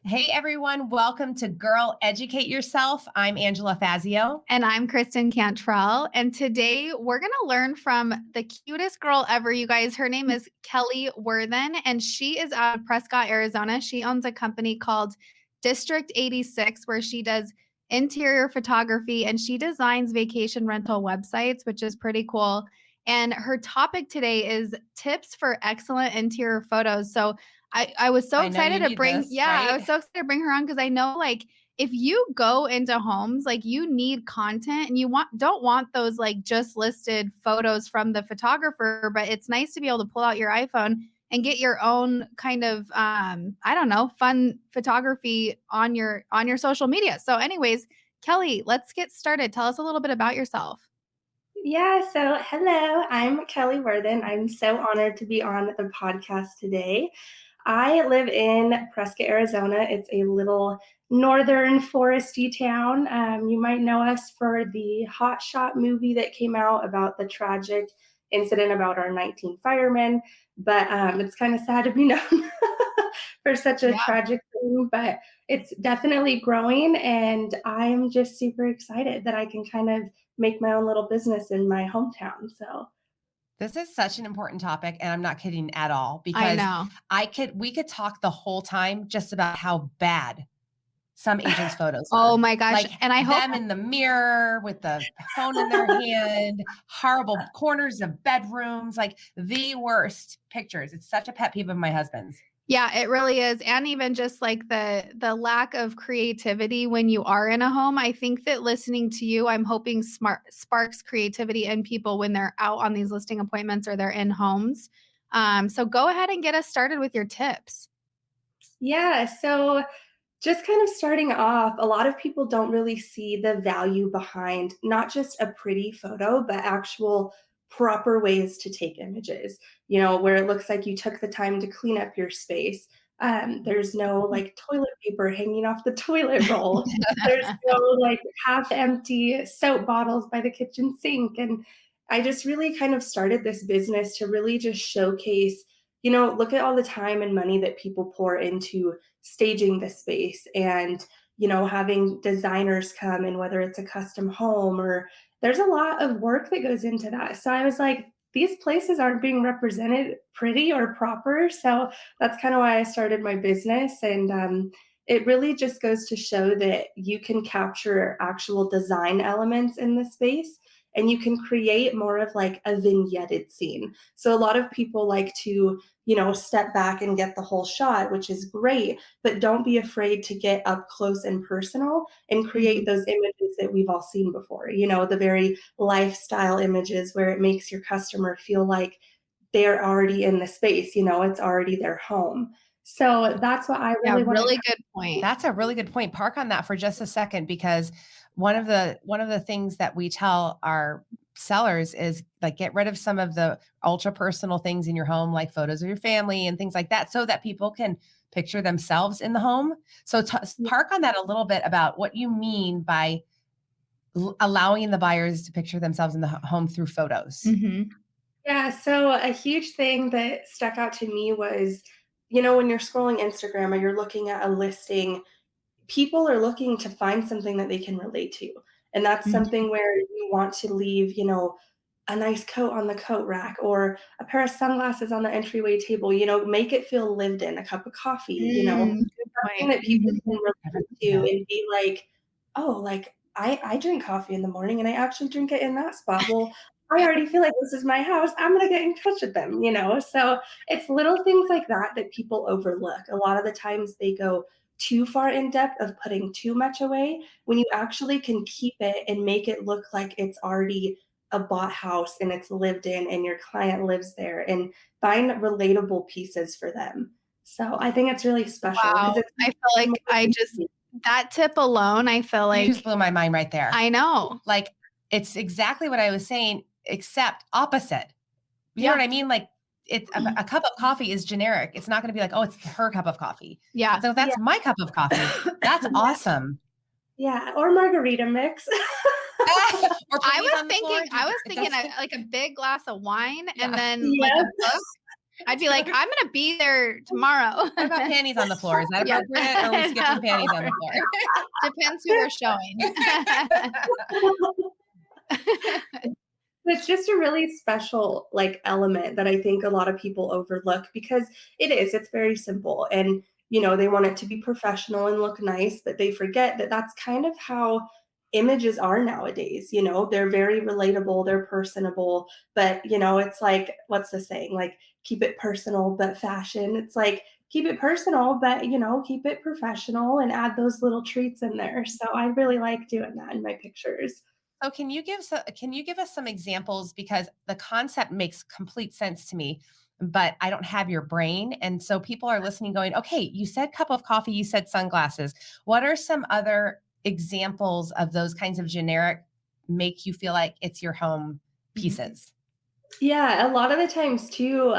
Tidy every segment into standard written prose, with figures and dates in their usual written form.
Hey everyone, welcome to Girl Educate Yourself. I'm Angela Fazio. And I'm Kristen Cantrell. And today we're going to learn from the cutest girl ever, you guys. Her name is Kellie Worthen, and she is out of Prescott, Arizona. She owns a company called District 86, where she does interior photography and she designs vacation rental websites, which is pretty cool. And her topic today is tips for excellent interior photos. So I was so I know you excited to need bring, this, yeah, I right? was so excited to bring her on because I know if you go into homes, like you need content and don't want those like just listed photos from the photographer, but it's nice to be able to pull out your iPhone and get your own kind of I don't know, fun photography on your social media. So anyways, Kellie, let's get started. Tell us a little bit about yourself. Yeah, so hello, I'm Kellie Worthen. I'm so honored to be on the podcast today. I live in Prescott, Arizona. It's a little northern foresty town. You might know us for the Hot Shot movie that came out about the tragic incident about our 19 firemen. But it's kind of sad to be known for such a Yeah. tragic thing. But it's definitely growing, and I'm just super excited that I can kind of make my own little business in my hometown. So This is such an important topic, and I'm not kidding at all I because know. we could talk the whole time just about how bad some agents' photos Oh are. my gosh. Like And I hope them in the mirror with the phone in their hand, horrible corners of bedrooms, like the worst pictures. It's such a pet peeve of my husband's. Yeah, it really is. And even just like the lack of creativity when you are in a home. I think that listening to you, I'm hoping sparks creativity in people when they're out on these listing appointments or they're in homes. So go ahead and get us started with your tips. yeah, so just kind of starting off, a lot of people don't really see the value behind not just a pretty photo, but actual proper ways to take images, where it looks like you took the time to clean up your space. There's no like toilet paper hanging off the toilet roll. There's no like half empty soap bottles by the kitchen sink. And I just really kind of started this business to really just showcase, look at all the time and money that people pour into staging the space and having designers come, and whether it's a custom home or there's a lot of work that goes into that. So I was like, these places aren't being represented pretty or proper. So that's kind of why I started my business. And it really just goes to show that you can capture actual design elements in the space, and you can create more of like a vignetted scene. So a lot of people like to step back and get the whole shot, which is great, but don't be afraid to get up close and personal and create Mhm. those images that we've all seen before, the very lifestyle images where it makes your customer feel like they're already in the space, it's already their home. So that's what I Yeah, really want to. really good point. That's a really good point. Park on that for just a second because one of the things that we tell our sellers is like get rid of some of the ultra personal things in your home like photos of your family and things like that so that people can picture themselves in the home. So park on that a little bit about what you mean by allowing the buyers to picture themselves in the home through photos. Mhm. Yeah, so a huge thing that stuck out to me was, when you're scrolling Instagram or you're looking at a listing, people are looking to find something that they can relate to. And that's Mhm. something where you want to leave, a nice coat on the coat rack or a pair of sunglasses on the entryway table, make it feel lived in, a cup of coffee, Good something point. that people Mhm. can Never relate thought to of that. and be like, oh, like I drink coffee in the morning and I actually drink it in that spot. Well, I already feel like this is my house. I'm gonna get in touch with them. So it's little things like that that people overlook. A lot of the times they go too far in depth of putting too much away when you actually can keep it and make it look like it's already a bought house and it's lived in and your client lives there, and find relatable pieces for them. So I think it's really special because Wow. it's I feel like more easy. that tip alone, I feel You like just blew my mind right there. I know. Like it's exactly what I was saying, except opposite. You know Yeah. what I mean? Like it's a cup of coffee is generic. It's not going to be like, oh, it's her cup of coffee. Yeah. It's like, Yeah, that's my cup of coffee. That's yeah, awesome. yeah, or margarita mix. Or I puppies was on the floor. thinking I was thinking That's like a big glass of wine and yeah. then like a Yes. book. I'd be like, I'm gonna be there tomorrow. What about panties on the floor? Is that Yeah. appropriate? Or are we skipping No. panties on the floor? Depends who we're showing. It's just a really special like element that I think a lot of people overlook because it's very simple and they want it to be professional and look nice, but they forget that that's kind of how images are nowadays. They're very relatable, they're personable, but it's like what's the saying? Like keep it personal but fashion. It's like keep it personal but keep it professional and add those little treats in there. So I really like doing that in my pictures. So can you give us some examples because the concept makes complete sense to me, but I don't have your brain. And so people are listening going, okay, you said cup of coffee, you said sunglasses. What are some other examples of those kinds of generic make you feel like it's your home pieces? Yeah, a lot of the times too,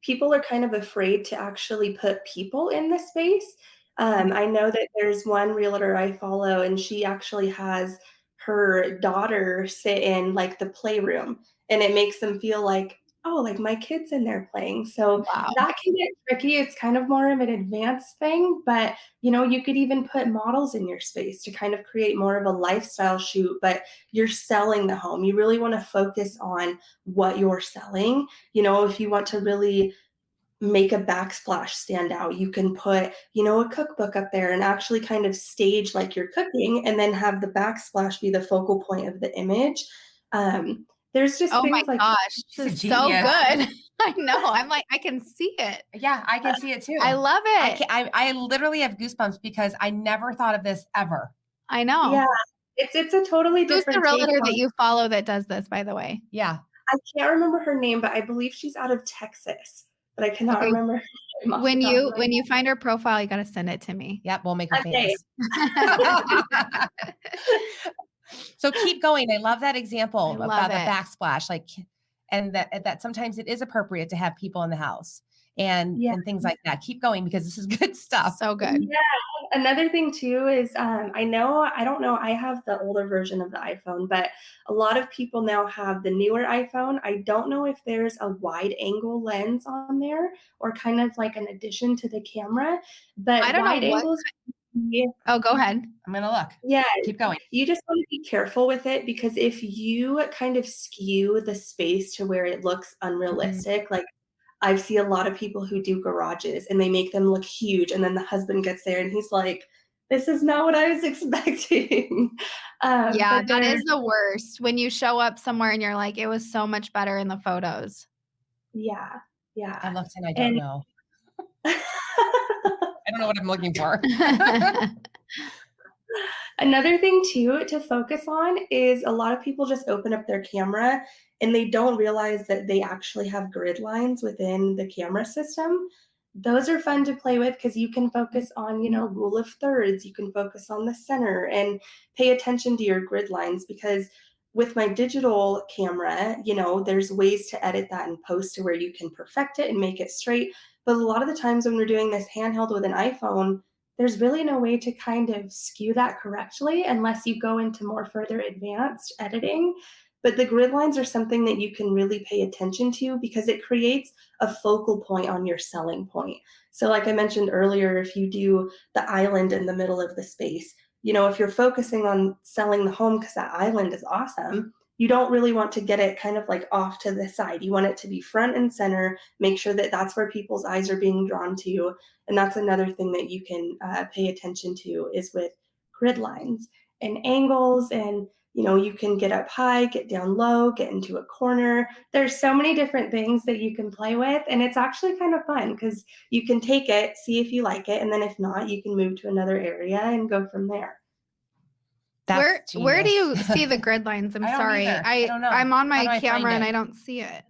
people are kind of afraid to actually put people in the space. I know that there's one realtor I follow, and she actually has her daughter sit in like the playroom, and it makes them feel like, oh, like my kid's in there playing. So Wow. that can get tricky. It's kind of more of an advanced thing, but you could even put models in your space to kind of create more of a lifestyle shoot, but you're selling the home. You really want to focus on what you're selling. If you want to really make a backsplash stand out, you can put, a cookbook up there and actually kind of stage like you're cooking and then have the backsplash be the focal point of the image. There's just Oh my things like gosh, She's a this is so genius. good. I know. I'm like, I can see it. Yeah, I can see it too. I love it. I literally have goosebumps because I never thought of this ever. I know. yeah, it's a totally Who's the different take realtor on. that you follow that does this, by the way? Yeah. I can't remember her name, but I believe she's out of Texas, but I cannot Okay. remember her name off When the top you of my when you find her profile, you got to send it to me. Yep. We'll make her Okay. famous. So keep going. I love that example I love about the it. backsplash, and that sometimes it is appropriate to have people in the house and Yeah. things like that. Keep going because this is good stuff. So good. Yeah. Another thing too is I don't know, I have the older version of the iPhone, but a lot of people now have the newer iPhone. I don't know if there's a wide angle lens on there or kind of like an addition to the camera, but I don't know wide what. angles. Oh, go ahead. I'm gonna look. Yeah, Keep going. you just want to be careful with it because if you kind of skew the space to where it looks unrealistic, like I see a lot of people who do garages and they make them look huge, and then the husband gets there and he's like, "This is not what I was expecting." Yeah, But that they're is the worst when you show up somewhere and you're like, it was so much better in the photos. yeah, I yeah. looked and I don't And know. I don't know what I'm looking for. another thing too to focus on is a lot of people just open up their camera and they don't realize that they actually have grid lines within the camera system. Those are fun to play with because you can focus on, rule of thirds, you can focus on the center and pay attention to your grid lines because with my digital camera, there's ways to edit that in post to where you can perfect it and make it straight. But a lot of the times when we're doing this handheld with an iPhone, there's really no way to kind of skew that correctly unless you go into more further advanced editing. But the grid lines are something that you can really pay attention to because it creates a focal point on your selling point. So, like I mentioned earlier, if you do the island in the middle of the space, if you're focusing on selling the home because that island is awesome, you don't really want to get it kind of like off to the side. You want it to be front and center, make sure that that's where people's eyes are being drawn to. And that's another thing that you can pay attention to is with grid lines and angles. And, you can get up high, get down low, get into a corner. There's so many different things that you can play with. And it's actually kind of fun because you can take it, see if you like it. And then if not, you can move to another area and go from there. That's Where do you genius. see the grid lines? I'm I don't sorry. either. I don't know. I'm on How do my I find camera and it? I don't see it.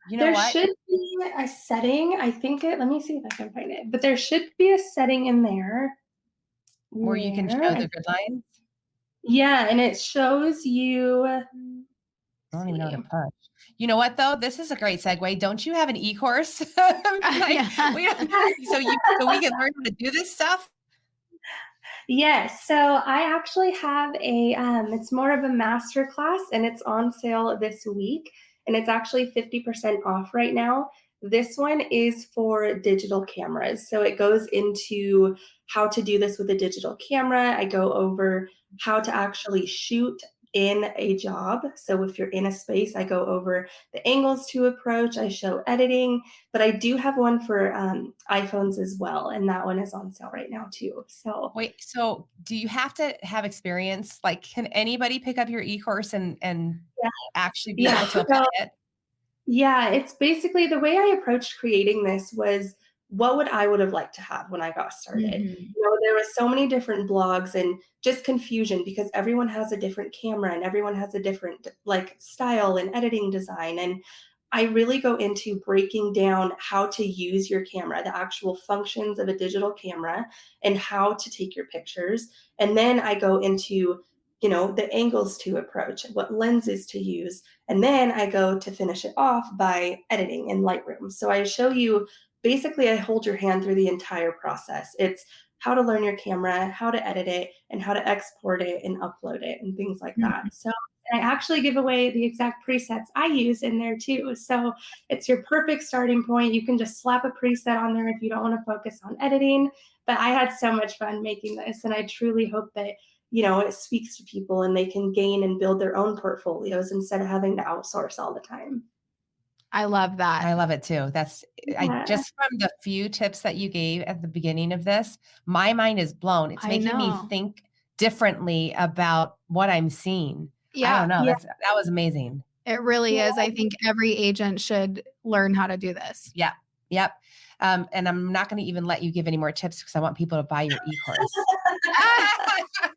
You know There what? should be a setting. Let me see if I can find it. But there should be a setting in there Where you can show the grid lines? Yeah, and it shows you. I don't even know how to push. You know what though? This is a great segue. Don't you have an e-course? Yeah. so we can learn how to do this stuff? Yes, so I actually have it's more of a master class and it's on sale this week and it's actually 50% off right now. This one is for digital cameras. So it goes into how to do this with a digital camera. I go over how to actually shoot in a job. So if you're in a space, I go over the angles to approach. I show editing, but I do have one for iPhones as well, and that one is on sale right now too. So Wait, so do you have to have experience? Like, can anybody pick up your e-course and yeah, actually be yeah. able to apply it? Yeah, it's basically the way I approached creating this was what would I would have liked to have when I got started. Mhm. There were so many different blogs and just confusion because everyone has a different camera and everyone has a different like style and editing design. And I really go into breaking down how to use your camera, the actual functions of a digital camera, and how to take your pictures. And then I go into, the angles to approach, what lenses to use, and then I go to finish it off by editing in Lightroom. So I show you basically, I hold your hand through the entire process. It's how to learn your camera, how to edit it, and how to export it and upload it, and things like Mhm. that. So I actually give away the exact presets I use in there too. So it's your perfect starting point. You can just slap a preset on there if you don't want to focus on editing. But I had so much fun making this, and I truly hope that it speaks to people and they can gain and build their own portfolios instead of having to outsource all the time. I love that. I love it too. I Yeah. just from the few tips that you gave at the beginning of this, my mind is blown. It's I making me know. think differently about what I'm seeing. I Yeah, don't know. Yeah. That was amazing. it really Yeah. is. I think every agent should learn how to do this. Yeah. Yep. And I'm not going to even let you give any more tips because I want people to buy your e-course.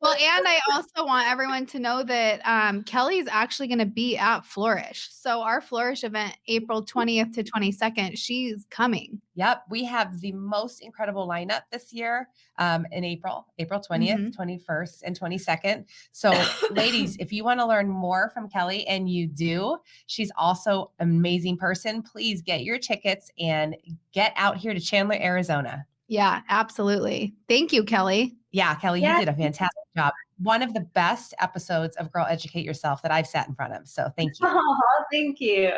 Well, and I also want everyone to know that Kelly's actually going to be at Flourish. So our Flourish event, April 20th to 22nd, she's coming. Yep, we have the most incredible lineup this year in April 20th, Mhm. 21st, and 22nd. So, ladies, if you want to learn more from Kelly, and you do, she's also an amazing person. Please get your tickets and get out here to Chandler, Arizona. Yeah, absolutely. Thank you, Kelly. Yeah, Kelly, you Yeah. did a fantastic job. One of the best episodes of Girl Educate Yourself that I've sat in front of. So, thank you. Oh, thank you.